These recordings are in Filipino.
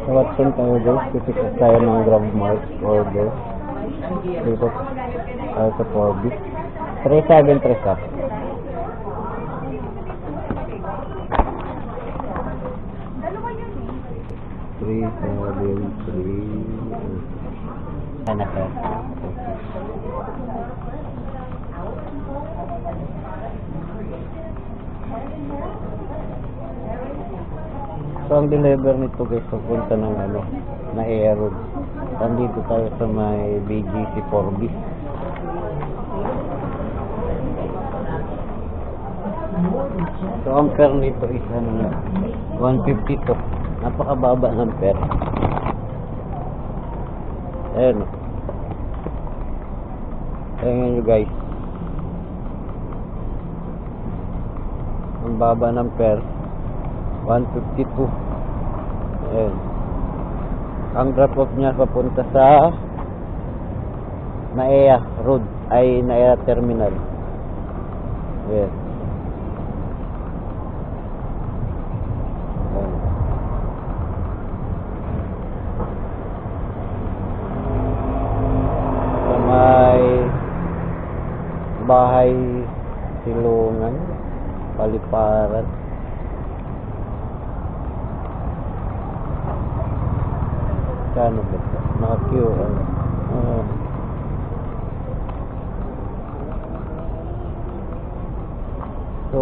Sa Watson tayo guys, titikot tayo ng Grab Mart order. Dito tayo sa 4B. 373 up. Three, seven, three. Ano sir? So ang deliver nito guys, papunta ng na Aero. Nandito tayo sa may BGC 4B. So ang fare nito is 152. Napakababa ng fare. Ayan. Tingnan nyo guys. Ang baba ng fare 152. Ayan. Ang drop off niya papunta sa Naea Road ay Naea Terminal. Ayan. Sa may bahay Silungan, Paliparan. Kano ba ito? Naka-queue. So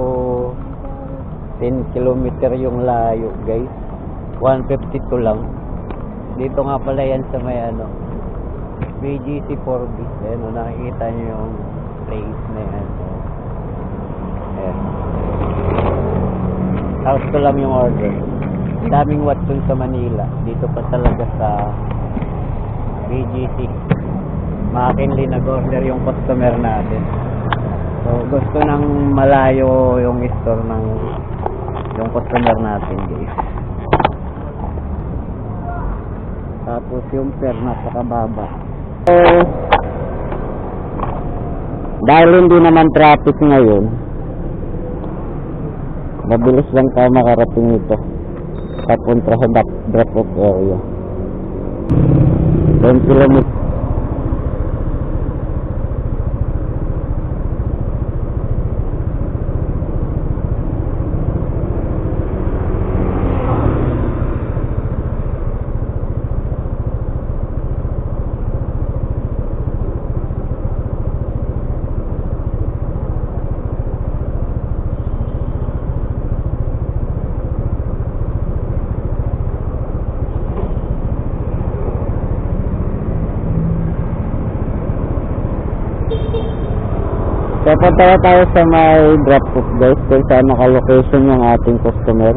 10 kilometer yung layo guys. 152 lang. Dito nga pala yan sa may BGC 4B. Ayan, nakikita nyo yung place na yan. Ayan. House ko lang yung order. Daming Watson sa Manila. Dito pa talaga sa BGC. McKinley nag-order yung customer natin. So gusto nang malayo yung store ng yung customer natin guys. Tapos yung fare napakababa. So dahil hindi naman traffic ngayon, mabilis lang tayo makarating ito papunta sa drop off area. 10 kilometers. So punta tayo sa may drop off guys, kung saan naka-location yung ating customer.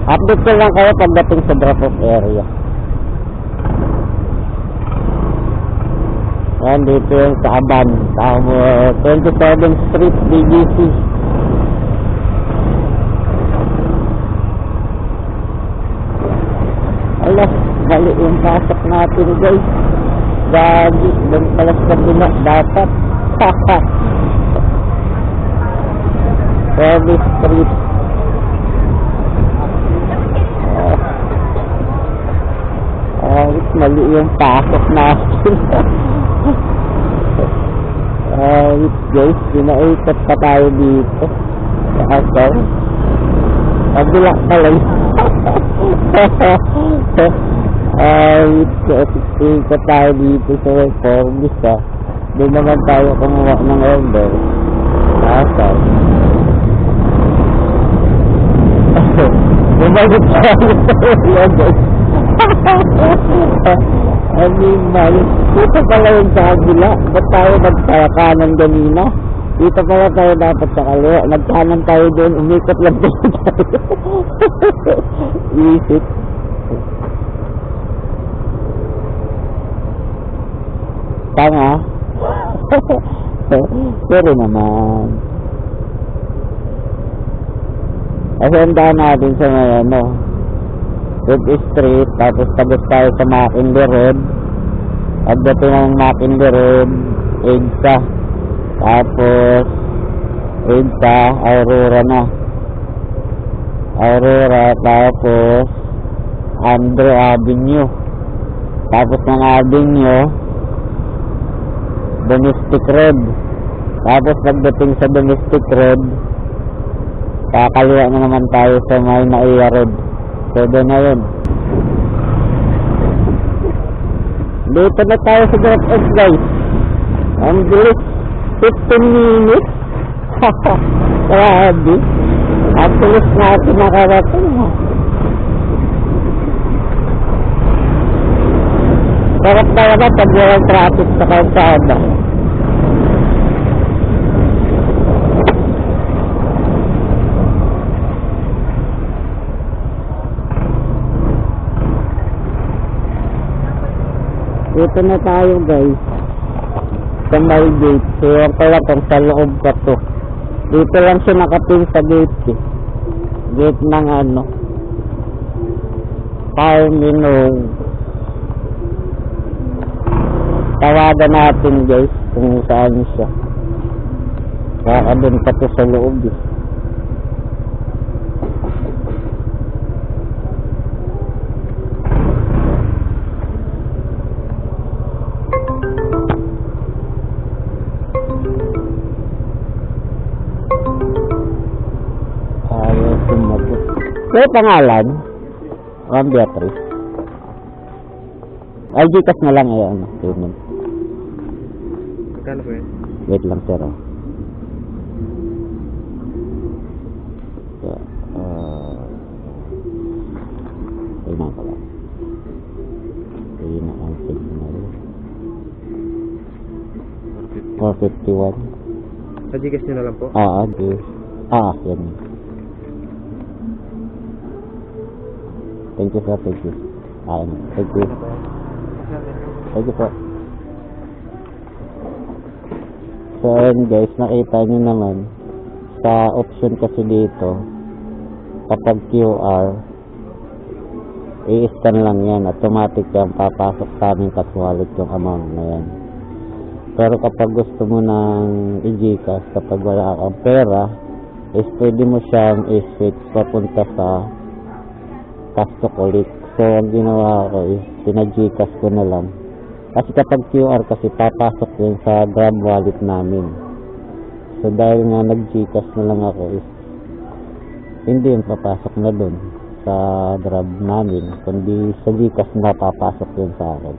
Update ko lang kayo pagdating sa drop off area. Ayan, dito yung sa Aban, 27th Street, BGC. Alas, bali yung pasok natin guys. Gagi, doon pala sa kabila dapat. Service Street. Mali yung pasok natin. Guys, pinaikot pa tayo dito. Saka kabila pala yun. Ikot tayo dito sa Forbis doon naman tayo kumuha ng order. Asal bumagot tayo animal. Dito pala yung sa kabila. Ba't tayo nagkakanan ganina? Dito pala tayo dapat sa kaliwa. Nagkanan tayo doon. Umikot lang tayo. Isip. Tanga. Pero naman. Kasi ang daan natin sa may Road Street. Tapos tabos tayo sa McKinley Road. Pagdating ng McKinley Road, EDSA. Tapos EDSA, Aurora na. Aurora, tapos Andrew Avenue. Tapos ng Avenue, Domestic Road. Tapos pagdating sa Domestic Road, kakaliwa na naman tayo sa may Naiya Road. So doon na yun. Dito na tayo sa drop-off, guys. Ang bilis. 15 minutes. Grabe. At bilis natin nakarating. Sarap talaga pag walang traffic sa kalsada. Dito na tayo, guys, sa may gate. So yan pala kung sa loob ka to. Dito lang siya nakapin sa gate eh. Gate ng ano, Parminong. Tawagan natin, guys, kung saan siya. Baka doon pa to sa loob eh. May pangalan? Juan Beatrice. Ay, Gcash na lang ayan. Payment. Magkano po yun? Wait lang, sir. So, ayun na pala. Ayun na ang signal. 451. Sa Gcash nyo na lang po? Yan. Thank you, sir. Thank you. Thank you. Thank you, sir. So, ayun, guys, nakita nyo naman sa option kasi dito, kapag QR, i-scan lang yan. Automatic yan, papasok sa aming cash wallet yung amount na yan. Pero kapag gusto mo ng i-Gcash, kapag wala kang pera, is pwede mo siyang i-switch papunta sa cash to collect. So, ang ginawa ko is pina-Gcash ko na lang. Kasi kapag QR kasi papasok yun sa Grab wallet namin. So, dahil nga nag-Gcash na lang ako is hindi yun papasok na dun sa Grab namin. Kundi sa Gcash na papasok yun sa akin.